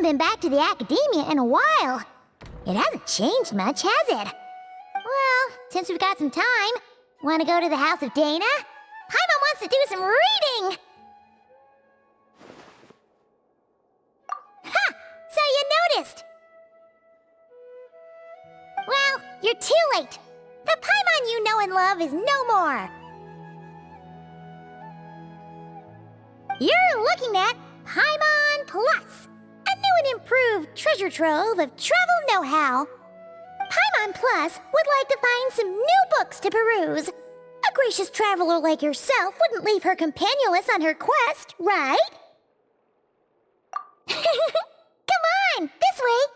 haven't been back to the academia in a while. It hasn't changed much, has it? Well, since we've got some time, want to go to the house of Dana? Paimon wants to do some reading! Ha! So you noticed! Well, you're too late. The Paimon you know and love is no more. You're looking at Paimon Plus, a new and improved treasure trove of travel know-how. Paimon Plus would like to find some new books to peruse. A gracious traveler like yourself wouldn't leave her companionless on her quest, right? Come on, this way!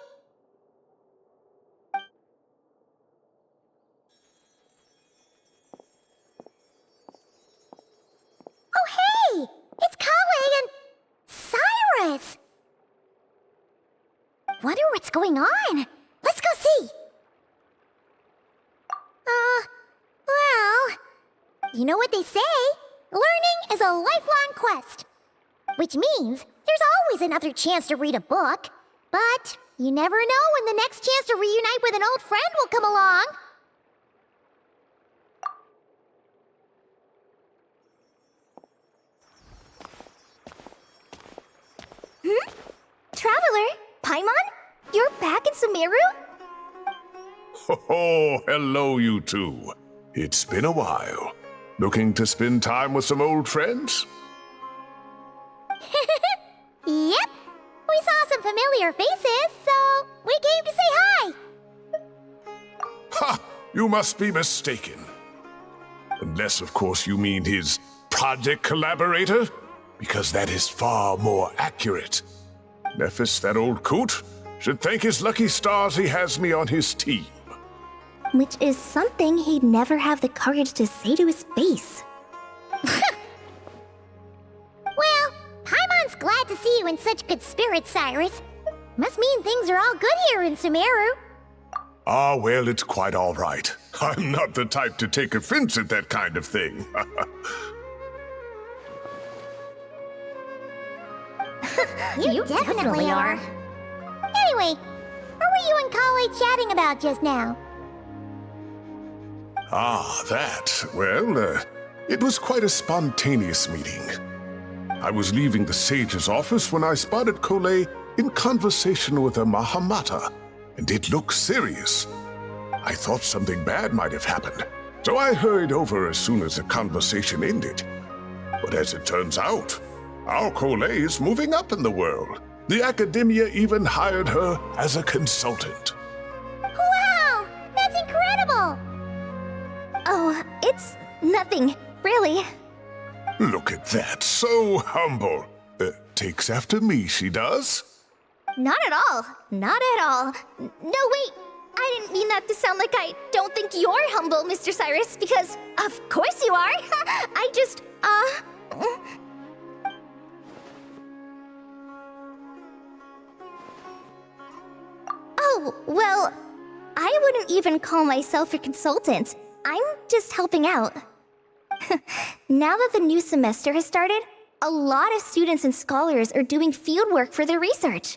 Oh hey! It's Kale and Cyrus! Wonder what's going on. Let's go see. Well, you know what they say. Learning is a lifelong quest. Which means there's always another chance to read a book. But you never know when the next chance to reunite with an old friend will come along. Traveler? Paimon? You're back in Sumeru? Oh, hello, you two. It's been a while. Looking to spend time with some old friends? Yep. We saw some familiar faces, so we came to say hi. Ha! You must be mistaken. Unless, of course, you mean his project collaborator, because that is far more accurate. Nephis, that old coot, should thank his lucky stars he has me on his team. Which is something he'd never have the courage to say to his face. Well, Paimon's glad to see you in such good spirits, Cyrus. Must mean things are all good here in Sumeru. Ah, well, it's quite all right. I'm not the type to take offense at that kind of thing. You definitely are. Anyway, what were you and Kale chatting about just now? Ah, that. Well, it was quite a spontaneous meeting. I was leaving the sage's office when I spotted Kole in conversation with a Mahamata, and it looked serious. I thought something bad might have happened, so I hurried over as soon as the conversation ended. But as it turns out, our Kole is moving up in the world. The academia even hired her as a consultant. Wow! That's incredible! Oh, it's nothing, really. Look at that, so humble. Takes after me, she does. Not at all. Not at all. No, wait. I didn't mean that to sound like I don't think you're humble, Mr. Cyrus, because of course you are. I just, Oh, well, I wouldn't even call myself a consultant. I'm just helping out. Now that the new semester has started, a lot of students and scholars are doing fieldwork for their research.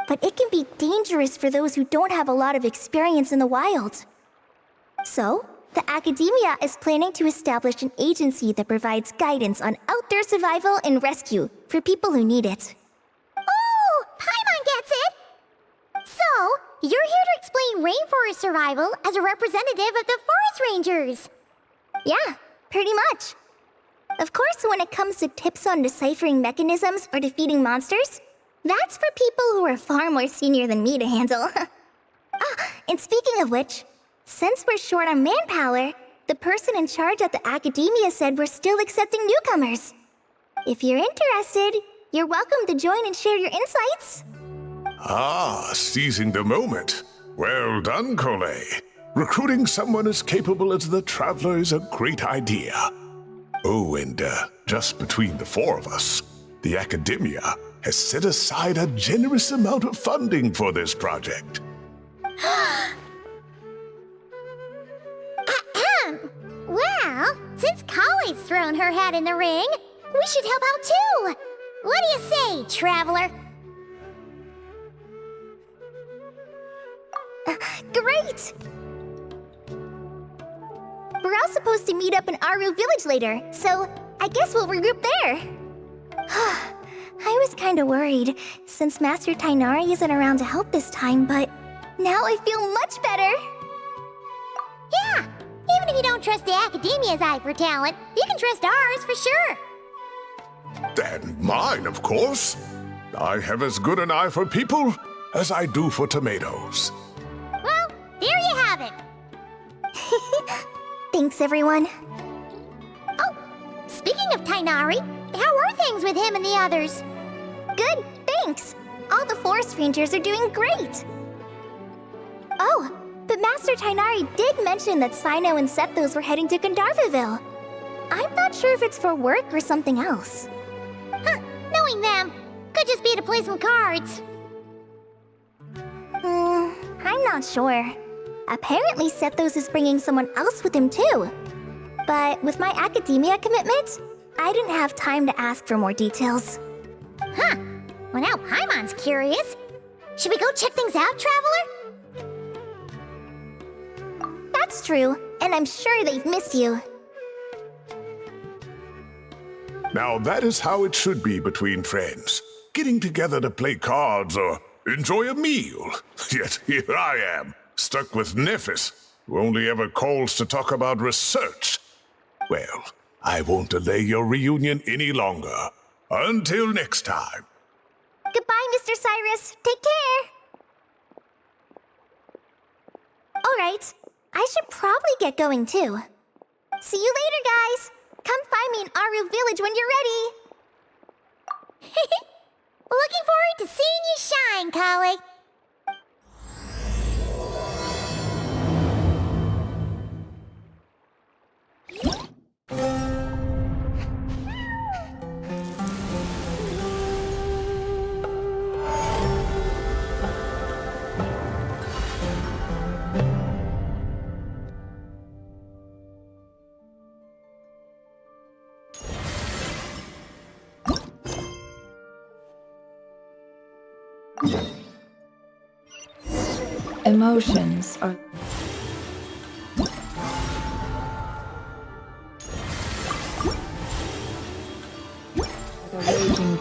But it can be dangerous for those who don't have a lot of experience in the wild. So, the academia is planning to establish an agency that provides guidance on outdoor survival and rescue for people who need it. Oh, Paimon gets it! So, you're here to explain rainforest survival as a representative of the forest rangers. Yeah, pretty much. Of course, when it comes to tips on deciphering mechanisms or defeating monsters, that's for people who are far more senior than me to handle. And speaking of which, since we're short on manpower, the person in charge at the academia said we're still accepting newcomers. If you're interested, you're welcome to join and share your insights. Ah, seizing the moment. Well done, Kole. Recruiting someone as capable as the Traveler is a great idea. Oh, and just between the four of us, the academia has set aside a generous amount of funding for this project. Well, since Kale's thrown her hat in the ring, we should help out too. What do you say, Traveler? great! We're all supposed to meet up in Aru Village later, so I guess we'll regroup there. I was kinda worried, since Master Tainari isn't around to help this time, but now I feel much better! Yeah! Even if you don't trust the Academia's eye for talent, you can trust ours for sure! And mine, of course. I have as good an eye for people as I do for tomatoes. Well, there you have it! Thanks, everyone. Oh, speaking of Tainari, how are things with him and the others? Good, thanks! All the forest rangers are doing great! Oh, but Master Tainari did mention that Sino and Sethos were heading to Gandharvaville. I'm not sure if it's for work or something else. Huh, knowing them, could just be to play some cards. I'm not sure. Apparently Sethos is bringing someone else with him too. But with my academia commitment, I didn't have time to ask for more details. Huh, well now Paimon's curious. Should we go check things out, Traveler? That's true, and I'm sure they've missed you. Now that is how it should be between friends. Getting together to play cards or enjoy a meal. Yet here I am, stuck with Nephis, who only ever calls to talk about research. Well, I won't delay your reunion any longer. Until next time. Goodbye, Mr. Cyrus. Take care. Alright, I should probably get going too. See you later, guys. Come find me in Aru Village when you're ready. Looking forward to seeing you shine, colleague. Emotions are the raging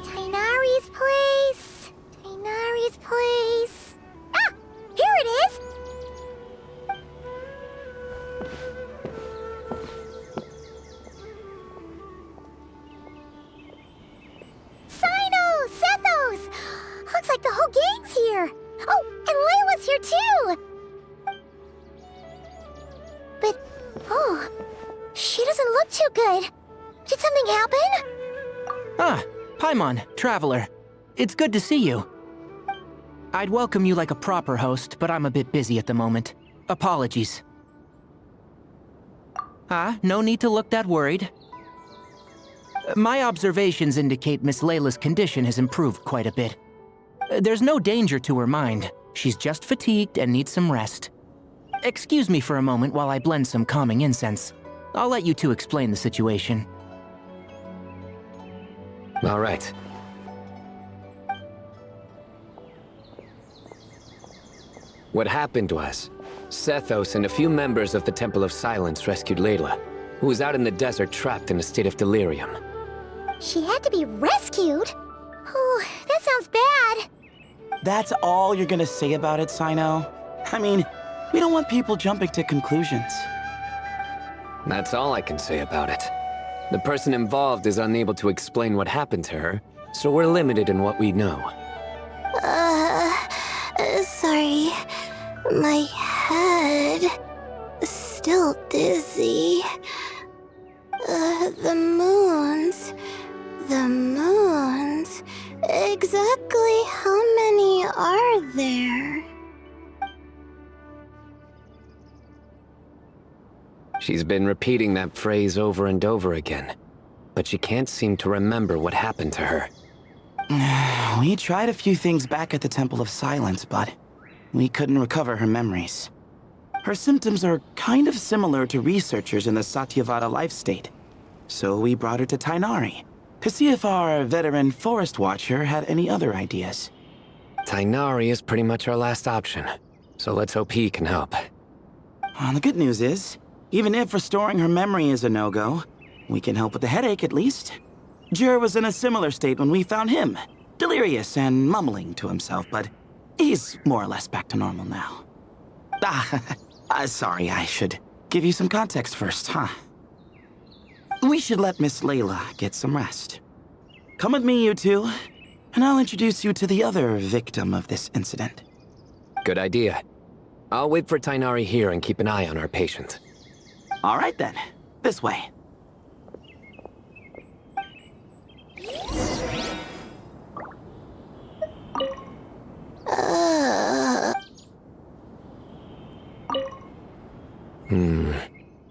Tainari's place. Tainari's place. Ah! Here it is! Sino! Sethos! Looks like the whole gang's here. Oh, and Layla's here too! But, oh, she doesn't look too good. Did something happen? Ah, Paimon, Traveler. It's good to see you. I'd welcome you like a proper host, but I'm a bit busy at the moment. Apologies. Ah, no need to look that worried. My observations indicate Miss Layla's condition has improved quite a bit. There's no danger to her mind. She's just fatigued and needs some rest. Excuse me for a moment while I blend some calming incense. I'll let you two explain the situation. All right. What happened was, Sethos and a few members of the Temple of Silence rescued Layla, who was out in the desert trapped in a state of delirium. She had to be rescued? Oh, that sounds bad. That's all you're gonna say about it, Sino? I mean, we don't want people jumping to conclusions. That's all I can say about it. The person involved is unable to explain what happened to her, so we're limited in what we know. Sorry. My head is still dizzy. The moons. Exactly how many are there? She's been repeating that phrase over and over again, but she can't seem to remember what happened to her. We tried a few things back at the Temple of Silence, but we couldn't recover her memories. Her symptoms are kind of similar to researchers in the Satyavada life state. So we brought her to Tainari to see if our veteran forest watcher had any other ideas. Tainari is pretty much our last option, so let's hope he can help. The good news is, even if restoring her memory is a no-go, we can help with the headache at least. Jur was in a similar state when we found him, delirious and mumbling to himself, but he's more or less back to normal now. Sorry, I should give you some context first, huh? We should let Miss Layla get some rest. Come with me, you two, and I'll introduce you to the other victim of this incident. Good idea. I'll wait for Tainari here and keep an eye on our patient. All right then, this way.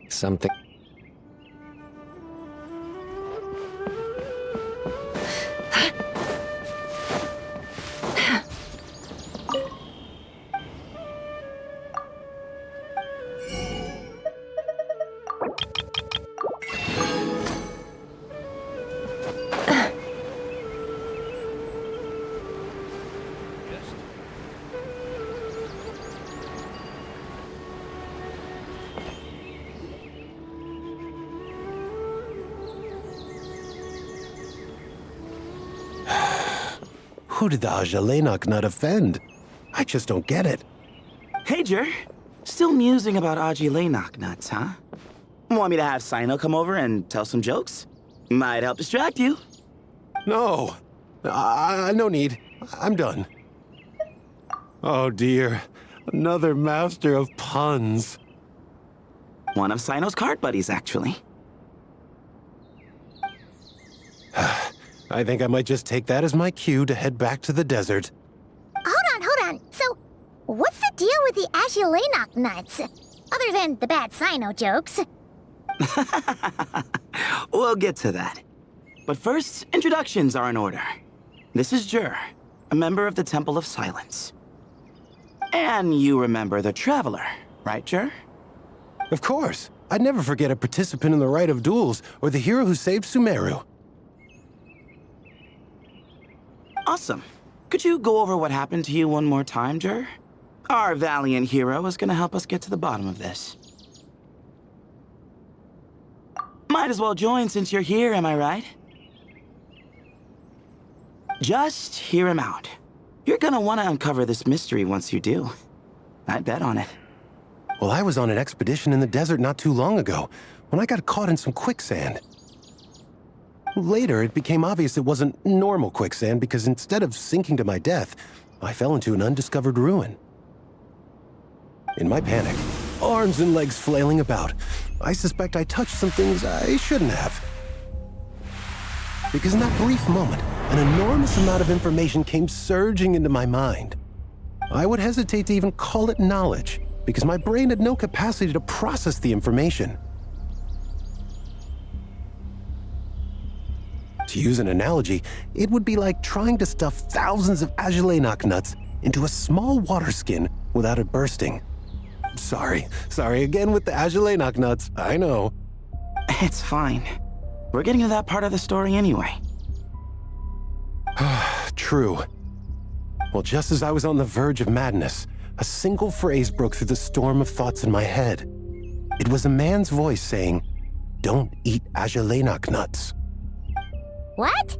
Something... Who did the Ajalenok not offend? I just don't get it. Hey, Jur. Still musing about Aji Laynok nuts, huh? Want me to have Sino come over and tell some jokes? Might help distract you. No. No need. I'm done. Oh dear. Another master of puns. One of Sino's card buddies, actually. I think I might just take that as my cue to head back to the desert. Hold on. So, what's the deal with the Ashilenok nuts? Other than the bad Sino jokes. We'll get to that. But first, introductions are in order. This is Jur, a member of the Temple of Silence. And you remember the Traveler, right, Jur? Of course. I'd never forget a participant in the Rite of Duels or the hero who saved Sumeru. Awesome. Could you go over what happened to you one more time, Jur? Our valiant hero is gonna help us get to the bottom of this. Might as well join since you're here, am I right? Just hear him out. You're gonna want to uncover this mystery once you do. I'd bet on it. Well, I was on an expedition in the desert not too long ago, when I got caught in some quicksand. Later, it became obvious it wasn't normal quicksand because instead of sinking to my death, I fell into an undiscovered ruin. In my panic, arms and legs flailing about, I suspect I touched some things I shouldn't have. Because in that brief moment, an enormous amount of information came surging into my mind. I would hesitate to even call it knowledge, because my brain had no capacity to process the information. To use an analogy, it would be like trying to stuff thousands of Ajalenok nuts into a small water skin without it bursting. Sorry again with the Ajalenok nuts, I know. It's fine. We're getting to that part of the story anyway. True. Well, just as I was on the verge of madness, a single phrase broke through the storm of thoughts in my head. It was a man's voice saying, "Don't eat Ajalenok nuts." What?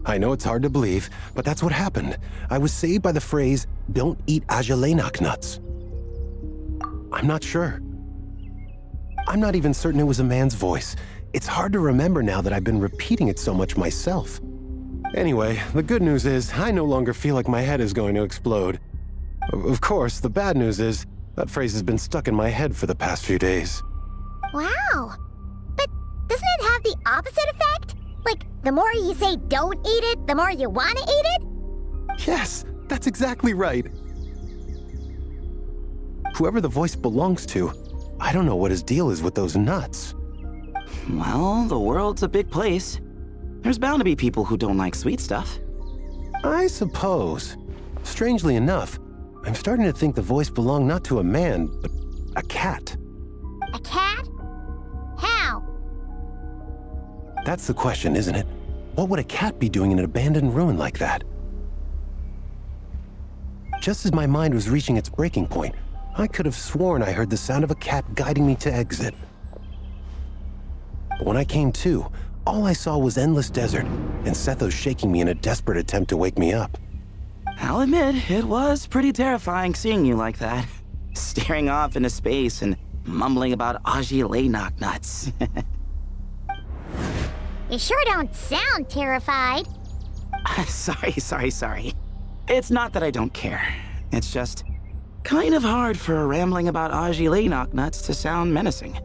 I know it's hard to believe, but that's what happened. I was saved by the phrase, "Don't eat Ajalenok nuts." I'm not sure. I'm not even certain it was a man's voice. It's hard to remember now that I've been repeating it so much myself. Anyway, the good news is I no longer feel like my head is going to explode. Of course, the bad news is that phrase has been stuck in my head for the past few days. Wow. But doesn't it have the opposite effect? Like, the more you say don't eat it, the more you want to eat it? Yes, that's exactly right. Whoever the voice belongs to, I don't know what his deal is with those nuts. Well, the world's a big place. There's bound to be people who don't like sweet stuff. I suppose. Strangely enough, I'm starting to think the voice belonged not to a man, but a cat. A cat? How? That's the question, isn't it? What would a cat be doing in an abandoned ruin like that? Just as my mind was reaching its breaking point, I could have sworn I heard the sound of a cat guiding me to exit. But when I came to, all I saw was endless desert, and Sethos shaking me in a desperate attempt to wake me up. I'll admit, it was pretty terrifying seeing you like that. Staring off into space and mumbling about Aji nuts. You sure don't sound terrified. Sorry. It's not that I don't care. It's just kind of hard for rambling about Aji nuts to sound menacing.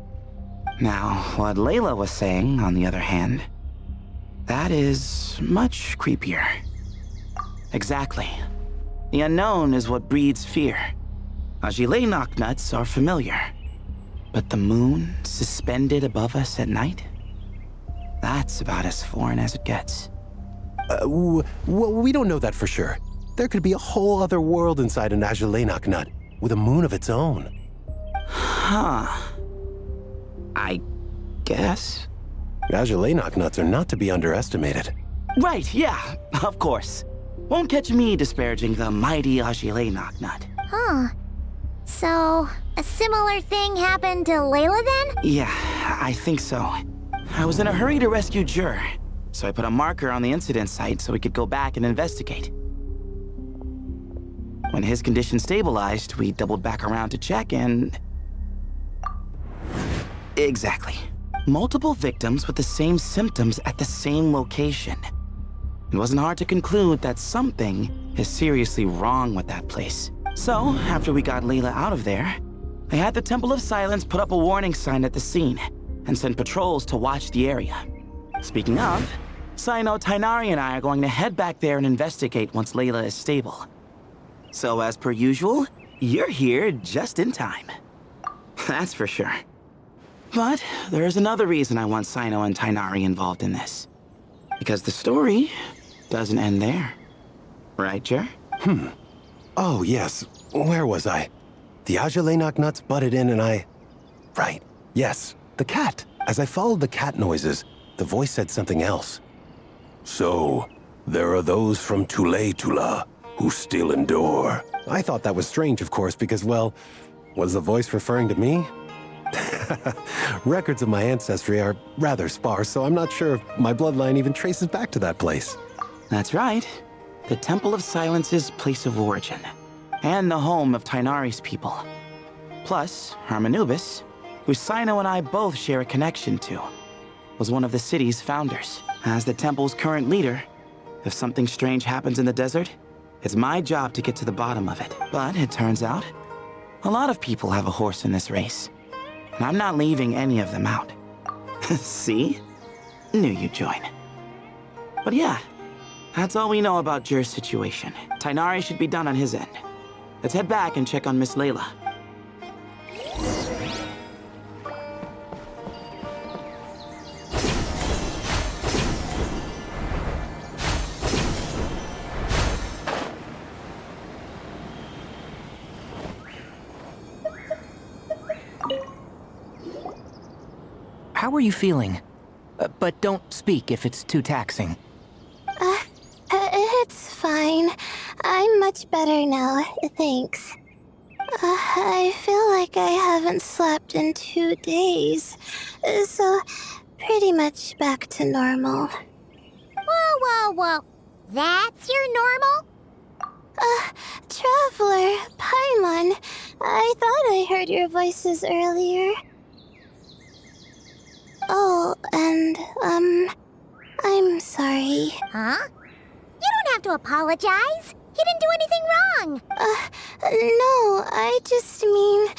Now, what Layla was saying, on the other hand, that is much creepier. Exactly. The unknown is what breeds fear. Aji nuts are familiar. But the moon suspended above us at night? That's about as foreign as it gets. We don't know that for sure. There could be a whole other world inside an Ajalainak nut, with a moon of its own. Huh. I guess. Ajalainak nuts are not to be underestimated. Right, yeah, of course. Won't catch me disparaging the mighty Ajalainak nut. Huh. So, a similar thing happened to Layla then? Yeah, I think so. I was in a hurry to rescue Jur, so I put a marker on the incident site so we could go back and investigate. When his condition stabilized, we doubled back around to check and... Exactly. Multiple victims with the same symptoms at the same location. It wasn't hard to conclude that something is seriously wrong with that place. So, after we got Layla out of there, I had the Temple of Silence put up a warning sign at the scene and send patrols to watch the area. Speaking of, Sino, Tainari, and I are going to head back there and investigate once Layla is stable. So as per usual, you're here just in time. That's for sure. But there's another reason I want Sino and Tainari involved in this. Because the story doesn't end there. Right, Jer? Oh, yes. Where was I? The Ajalainak nuts butted in and I... Right. Yes, the cat. As I followed the cat noises, the voice said something else. So, there are those from Tula who still endure. I thought that was strange, of course, because, well, was the voice referring to me? Records of my ancestry are rather sparse, so I'm not sure if my bloodline even traces back to that place. That's right. The Temple of Silence's place of origin. And the home of Tainari's people. Plus, Harmonubis, who Sino and I both share a connection to, was one of the city's founders. As the temple's current leader, if something strange happens in the desert, it's my job to get to the bottom of it. But it turns out, a lot of people have a horse in this race. And I'm not leaving any of them out. See? Knew you'd join. But yeah, that's all we know about Jur's situation. Tainari should be done on his end. Let's head back and check on Miss Layla. How are you feeling? But don't speak if it's too taxing. It's fine. I'm much better now, thanks. I feel like I haven't slept in 2 days, so pretty much back to normal. Whoa. That's your normal? Traveler, Paimon, I thought I heard your voices earlier. Oh, and, I'm sorry. Huh? You don't have to apologize. You didn't do anything wrong. No, I just mean,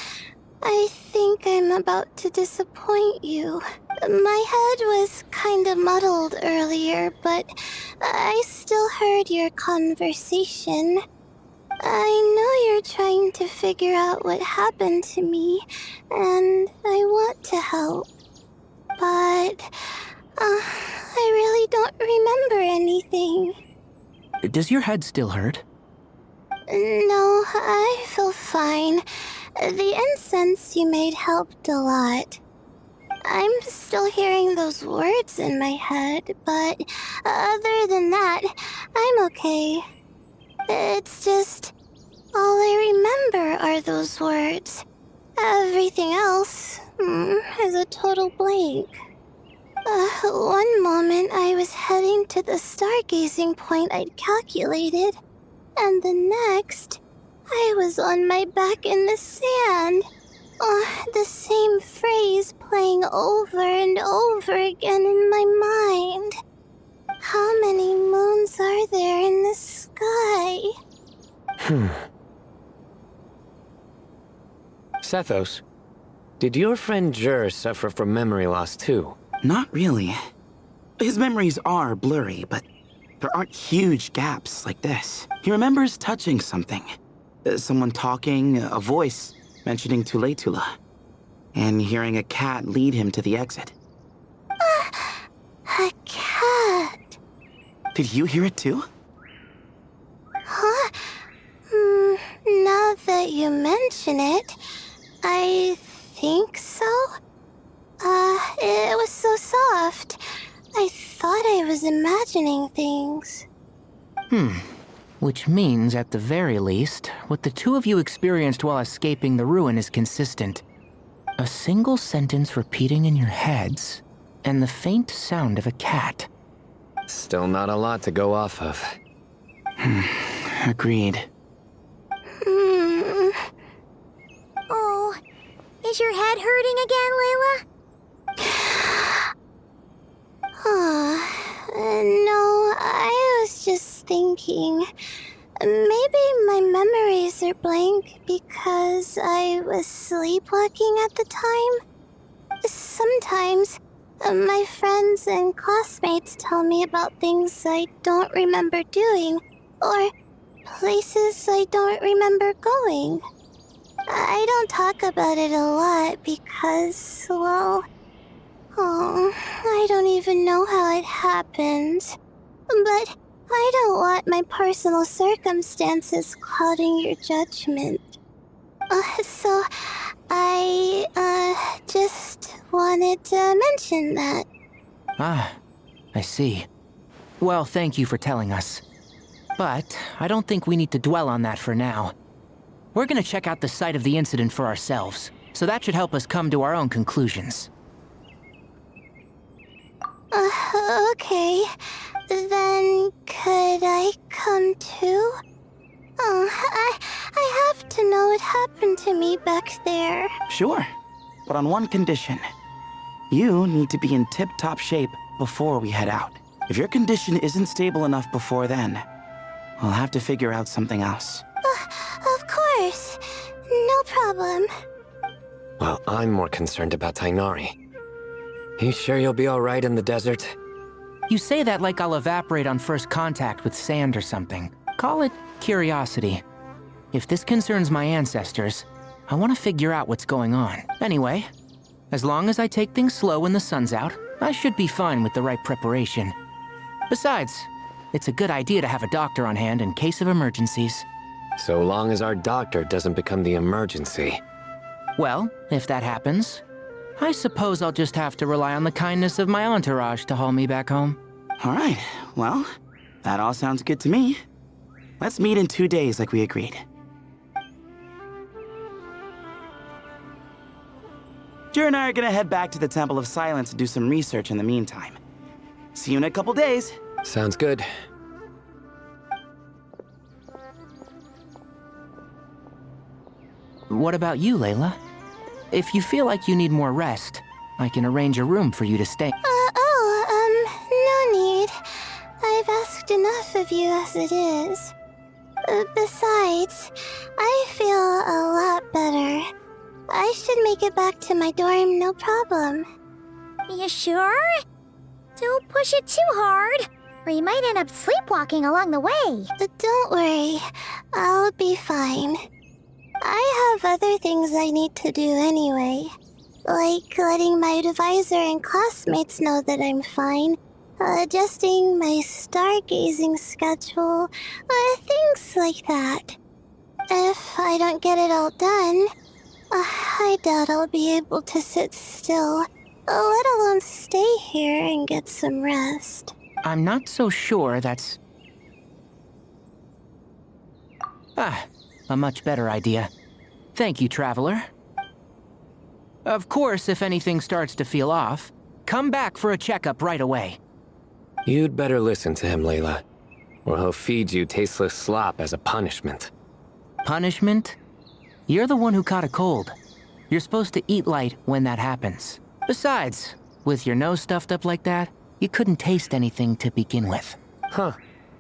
I think I'm about to disappoint you. My head was kinda muddled earlier, but I still heard your conversation. I know you're trying to figure out what happened to me, and I want to help. But, I really don't remember anything. Does your head still hurt? No, I feel fine. The incense you made helped a lot. I'm still hearing those words in my head, but other than that, I'm okay. It's just, all I remember are those words. Everything else is a total blank. One moment I was heading to the stargazing point I'd calculated, and the next, I was on my back in the sand. The same phrase playing over and over again in my mind. How many moons are there in the sky? Sethos, did your friend Jur suffer from memory loss too? Not really. His memories are blurry, but there aren't huge gaps like this. He remembers touching something. Someone talking, a voice mentioning Tuletula, and hearing a cat lead him to the exit. A cat. Did you hear it too? Huh? Now that you mention it, I think so. It was so soft. I thought I was imagining things. Which means, at the very least, what the two of you experienced while escaping the ruin is consistent. A single sentence repeating in your heads, and the faint sound of a cat. Still not a lot to go off of. Agreed. Oh, is your head hurting again, Layla? No, I was just thinking. Maybe my memories are blank because I was sleepwalking at the time. Sometimes, my friends and classmates tell me about things I don't remember doing, or places I don't remember going. I don't talk about it a lot because, well, I don't even know how it happened. But I don't want my personal circumstances clouding your judgment. So I, just wanted to mention that. Ah, I see. Well, thank you for telling us. But I don't think we need to dwell on that for now. We're gonna check out the site of the incident for ourselves, so that should help us come to our own conclusions. Okay. Then could I come too? I have to know what happened to me back there. Sure, but on one condition. You need to be in tip-top shape before we head out. If your condition isn't stable enough before then, we'll have to figure out something else. Of course. No problem. Well, I'm more concerned about Tainari. You sure you'll be alright in the desert? You say that like I'll evaporate on first contact with sand or something. Call it curiosity. If this concerns my ancestors, I want to figure out what's going on. Anyway, as long as I take things slow when the sun's out, I should be fine with the right preparation. Besides, it's a good idea to have a doctor on hand in case of emergencies. So long as our doctor doesn't become the emergency. Well, if that happens, I suppose I'll just have to rely on the kindness of my entourage to haul me back home. All right, well, that all sounds good to me. Let's meet in 2 days like we agreed. Jer and I are gonna head back to the Temple of Silence and do some research in the meantime. See you in a couple days. Sounds good. What about you, Layla? If you feel like you need more rest, I can arrange a room for you to stay. No need. I've asked enough of you as it is. Besides, I feel a lot better. I should make it back to my dorm, no problem. You sure? Don't push it too hard, or you might end up sleepwalking along the way. Don't worry. I'll be fine. I have other things I need to do anyway. Like letting my advisor and classmates know that I'm fine, adjusting my stargazing schedule, things like that. If I don't get it all done, I doubt I'll be able to sit still, let alone stay here and get some rest. I'm not so sure that's... a much better idea. Thank you, Traveler. Of course, if anything starts to feel off, come back for a checkup right away. You'd better listen to him, Layla, or he'll feed you tasteless slop as a punishment. Punishment? You're the one who caught a cold. You're supposed to eat light when that happens. Besides, with your nose stuffed up like that, you couldn't taste anything to begin with. Huh.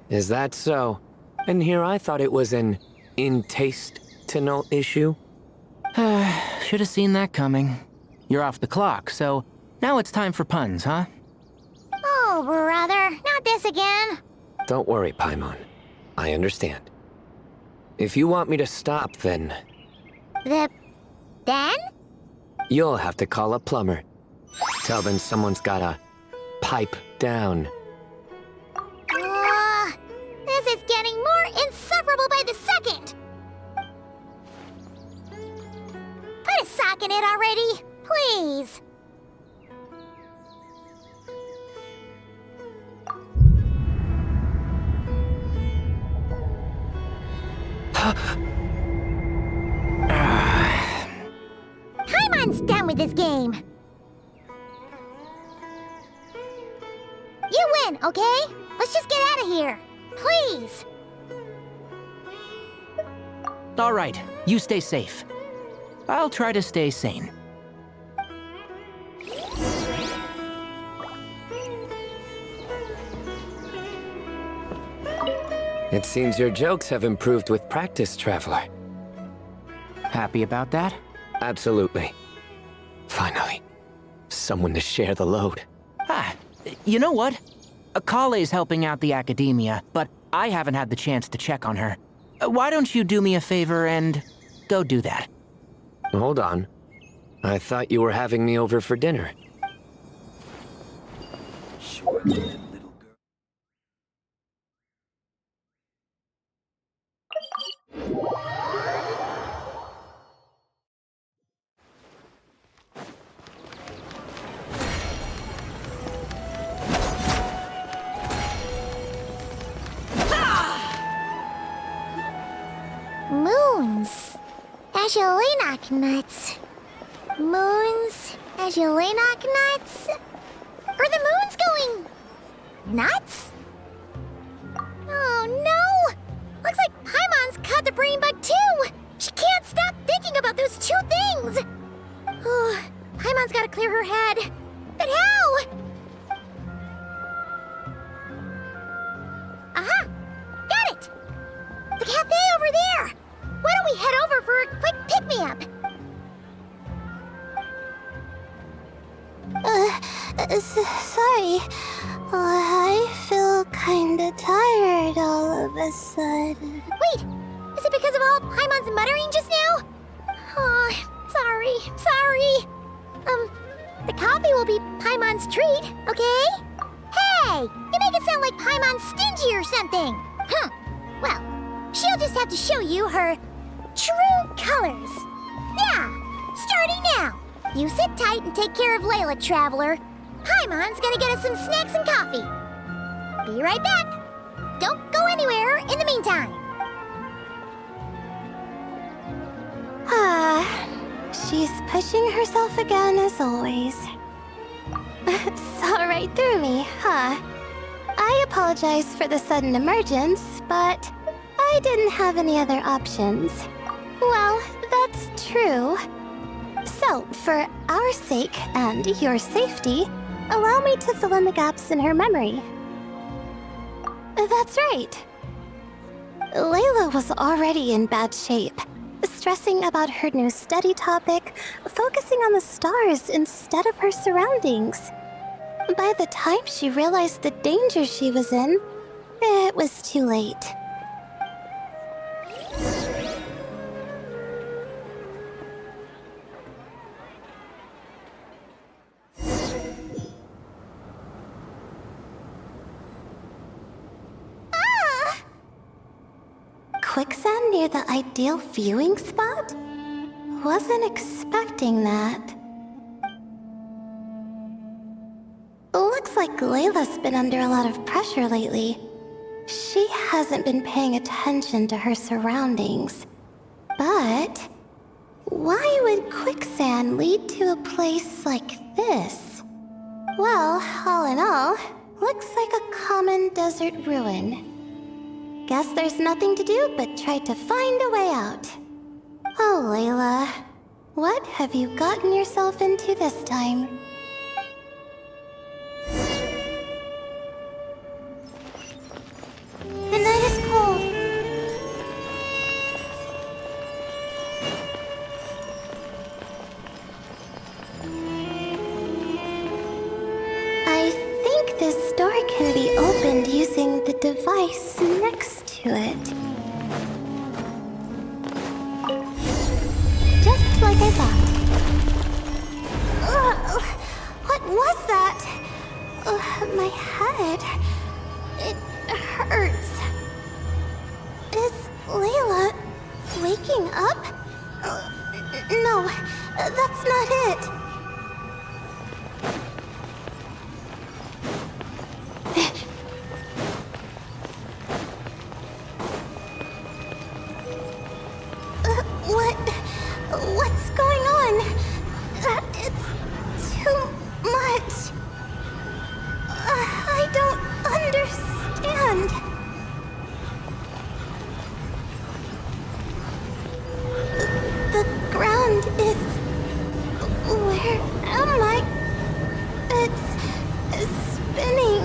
Is that so? And here I thought it was an in-taste-to-know issue. Should have seen that coming. You're off the clock, so now it's time for puns, huh? Oh, brother, not this again. Don't worry, Paimon. I understand. If you want me to stop, then Then? you'll have to call a plumber. Tell them someone's gotta pipe down. This is getting more insufferable by the second. Put a sock in it already, please. Paimon's done with this game. You win, okay? Let's just get out of here. Please. All right, you stay safe. I'll try to stay sane. It seems your jokes have improved with practice, Traveler. Happy about that? Absolutely. Finally, someone to share the load. You know what? Akale's helping out the academia, but I haven't had the chance to check on her. Why don't you do me a favor and go do that? Hold on. I thought you were having me over for dinner. Moons. Azulenak nuts. Moons. Azulenak nuts. Are the moons going nuts? Oh no! Looks like Paimon's caught the brain bug too! She can't stop thinking about those two things! Oh, Paimon's gotta clear her head. But how? Aha! Got it! The cafe over there! Why don't we head over for a quick pick-me-up? Sorry. I feel kinda tired all of a sudden. Wait! Is it because of all Paimon's muttering just now? Oh, sorry. The coffee will be Paimon's treat, okay? Hey! You make it sound like Paimon's stingy or something! Huh. Well, she'll just have to show you her true colors. Yeah, starting now. You sit tight and take care of Layla, Traveler. Paimon's gonna get us some snacks and coffee. Be right back. Don't go anywhere in the meantime. She's pushing herself again as always. Saw right through me, huh? I apologize for the sudden emergence, but I didn't have any other options. Well, that's true. So, for our sake and your safety, allow me to fill in the gaps in her memory. That's right. Layla was already in bad shape, stressing about her new study topic, focusing on the stars instead of her surroundings. By the time she realized the danger she was in, it was too late. quicksand near the ideal viewing spot? Wasn't expecting that. Looks like Layla's been under a lot of pressure lately. She hasn't been paying attention to her surroundings. But why would quicksand lead to a place like this? Well, all in all, looks like a common desert ruin. Guess there's nothing to do but try to find a way out. Oh, Layla, what have you gotten yourself into this time? The night is cold. I think this door can be opened using the device next to it. Just like I thought. Ugh, what was that? My head. It hurts. Is Layla waking up? No, that's not it. What's going on? It's too much. I don't understand. The ground is... Where am I? It's spinning.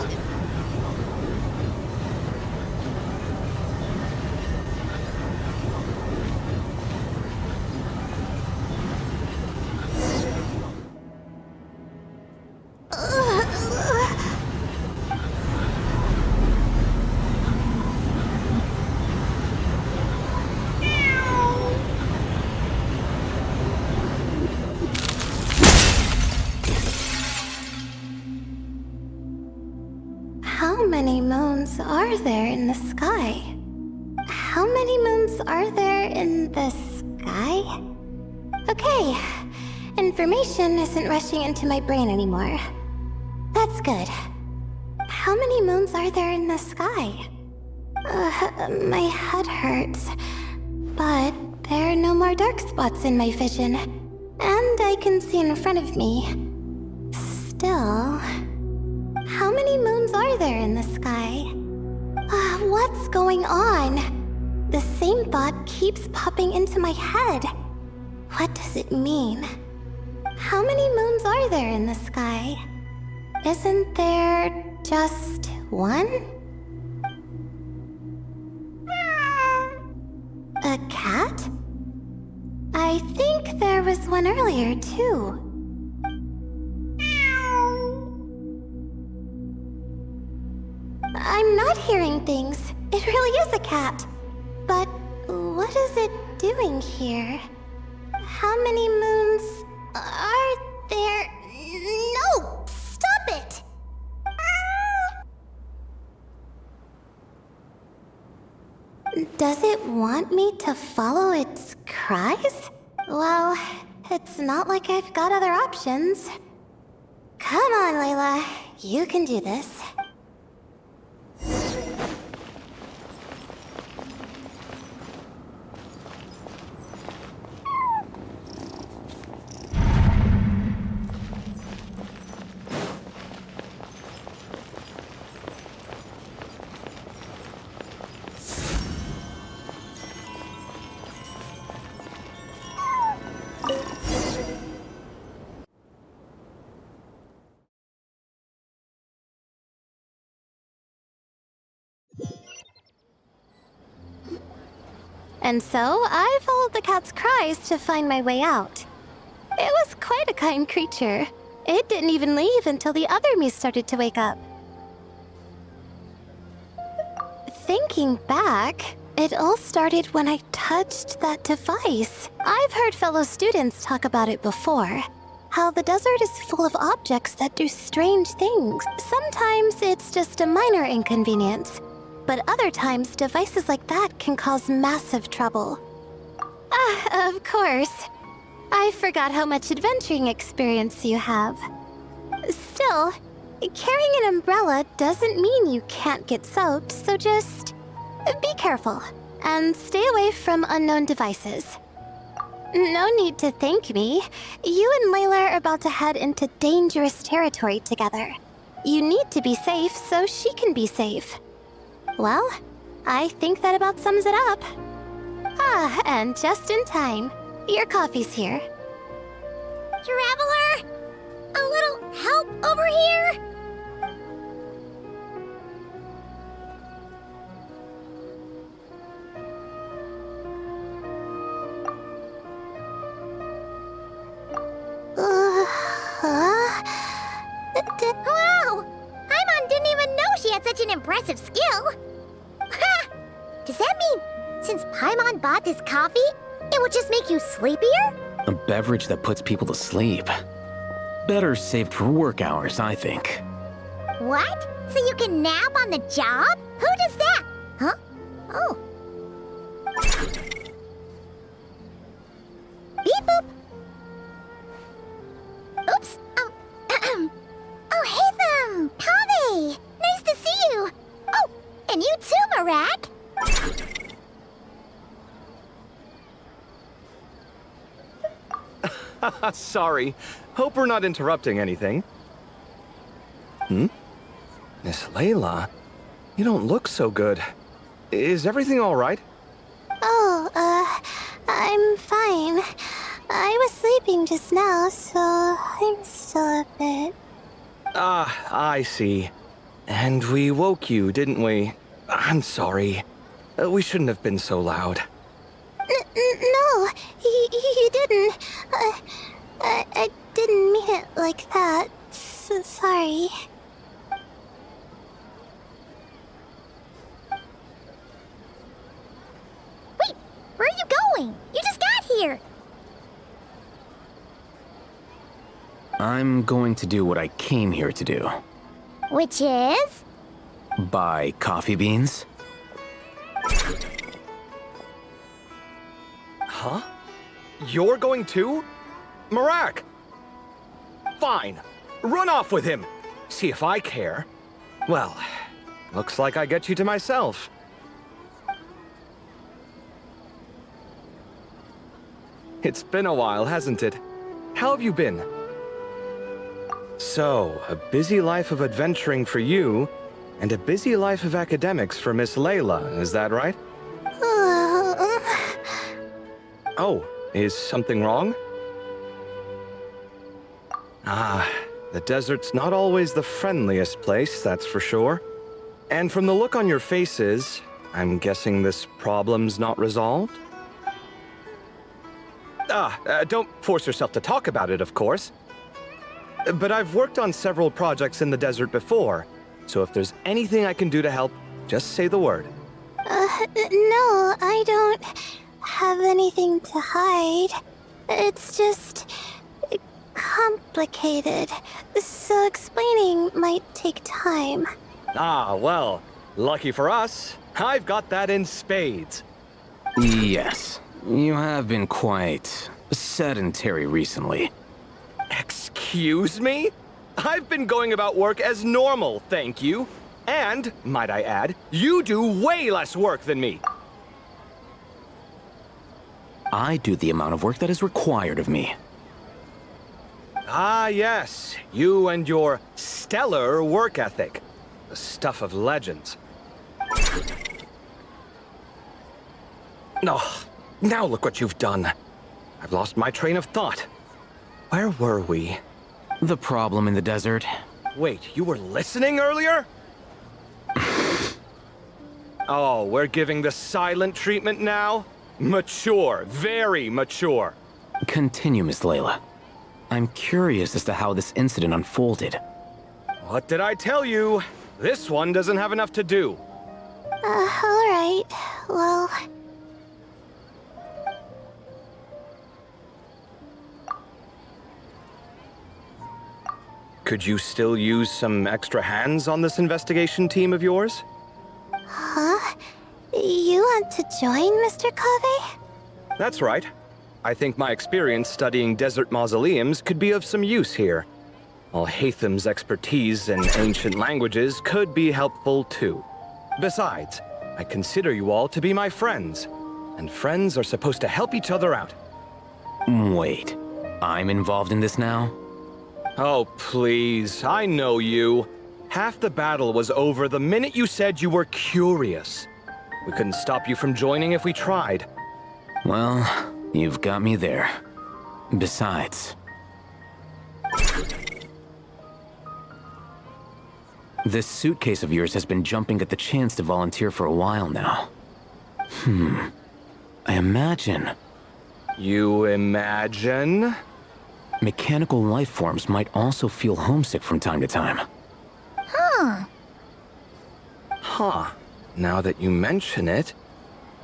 How many moons are there in the sky? How many moons are there in the sky? Okay, information isn't rushing into my brain anymore. That's good. How many moons are there in the sky? My head hurts, but there are no more dark spots in my vision, and I can see in front of me. Still... How many moons are there in the sky? What's going on? The same thought keeps popping into my head. What does it mean? How many moons are there in the sky? Isn't there just one? A cat? I think there was one earlier, too. I'm not hearing things. It really is a cat. But what is it doing here? How many moons are there? No! Stop it! Does it want me to follow its cries? Well, it's not like I've got other options. Come on, Layla. You can do this. And so, I followed the cat's cries to find my way out. It was quite a kind creature. It didn't even leave until the other me started to wake up. Thinking back, it all started when I touched that device. I've heard fellow students talk about it before. How the desert is full of objects that do strange things. Sometimes it's just a minor inconvenience. but other times devices like that can cause massive trouble. Ah, of course. I forgot how much adventuring experience you have. Still, carrying an umbrella doesn't mean you can't get soaked, so just be careful and stay away from unknown devices. No need to thank me. You and Layla are about to head into dangerous territory together. You need to be safe so she can be safe. Well, I think that about sums it up. Ah, and just in time. Your coffee's here. Traveler! A little help over here? Wow! Paimon didn't even know she had such an impressive skill. Ha! Does that mean since Paimon bought this coffee, it would just make you sleepier? A beverage that puts people to sleep. Better saved for work hours, I think. What? So you can nap on the job? Who does that? Huh? Oh. Beep boop. Oops. Oh, hey them! Kave! Nice to see you! Oh, and you too, Marak! Sorry. Hope we're not interrupting anything. Miss Layla, you don't look so good. Is everything all right? Oh, I'm fine. I was sleeping just now, so I'm still a bit... Ah, I see. And we woke you, didn't we? I'm sorry. We shouldn't have been so loud. No, you didn't. I didn't mean it like that. Sorry. Wait, where are you going? You just got here. I'm going to do what I came here to do. Which is? Buy coffee beans. Huh? You're going too? Marak! Fine. Run off with him. See if I care. Well, looks like I get you to myself. It's been a while, hasn't it? How have you been? So, a busy life of adventuring for you, and a busy life of academics for Miss Layla, is that right? Oh, is something wrong? Ah, the desert's not always the friendliest place, that's for sure. And from the look on your faces, I'm guessing this problem's not resolved? Don't force yourself to talk about it, of course. But I've worked on several projects in the desert before, so if there's anything I can do to help, just say the word. No, I don't have anything to hide. It's just complicated, so explaining might take time. Ah, well, lucky for us, I've got that in spades. Yes, you have been quite sedentary recently. Excuse me? I've been going about work as normal, thank you. And, might I add, you do way less work than me. I do the amount of work that is required of me. Ah, yes. You and your stellar work ethic. The stuff of legends. Oh, now look what you've done. I've lost my train of thought. Where were we? The problem in the desert. Wait, you were listening earlier? Oh, we're giving the silent treatment now? Mature, very mature. Continue, Miss Layla. I'm curious as to how this incident unfolded. What did I tell you? This one doesn't have enough to do. Alright. Well... Could you still use some extra hands on this investigation team of yours? Huh? want to join, Mr. Kave? That's right. I think my experience studying desert mausoleums could be of some use here. While Hatham's expertise in ancient languages could be helpful too. Besides, I consider you all to be my friends, and friends are supposed to help each other out. Wait, I'm involved in this now? Oh, please, I know you. Half the battle was over the minute you said you were curious. We couldn't stop you from joining if we tried. Well, you've got me there. Besides... This suitcase of yours has been jumping at the chance to volunteer for a while now. I imagine... You imagine? Mechanical life forms might also feel homesick from time to time. Huh. Now that you mention it,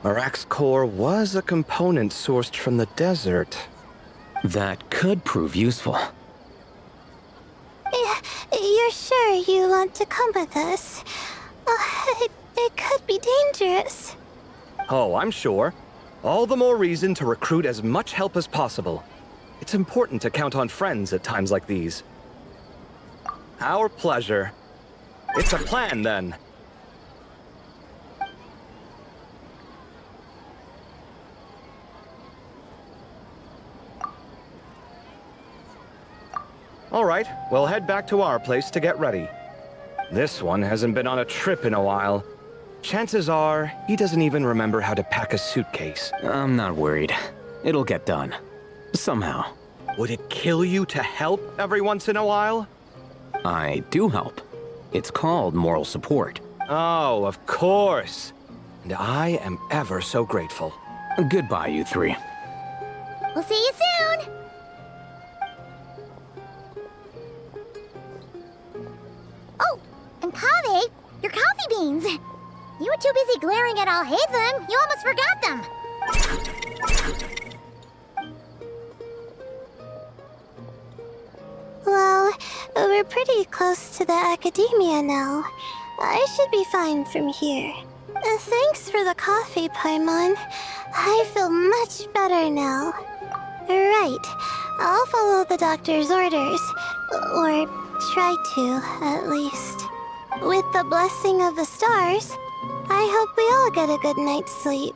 Marak's core was a component sourced from the desert. That could prove useful. You're sure you want to come with us? It could be dangerous. Oh, I'm sure. All the more reason to recruit as much help as possible. It's important to count on friends at times like these. Our pleasure. It's a plan, then. All right, we'll head back to our place to get ready. This one hasn't been on a trip in a while. Chances are, he doesn't even remember how to pack a suitcase. I'm not worried. It'll get done. Somehow. Would it kill you to help every once in a while? I do help. It's called moral support. Oh, of course. And I am ever so grateful. Goodbye, you three. We'll see you soon! Oh, and Kave, your coffee beans! You were too busy glaring at Alhaitham, you almost forgot them! Well, we're pretty close to the academia now. I should be fine from here. Thanks for the coffee, Paimon. I feel much better now. Right. I'll follow the doctor's orders. Or try to, at least. With the blessing of the stars, I hope we all get a good night's sleep.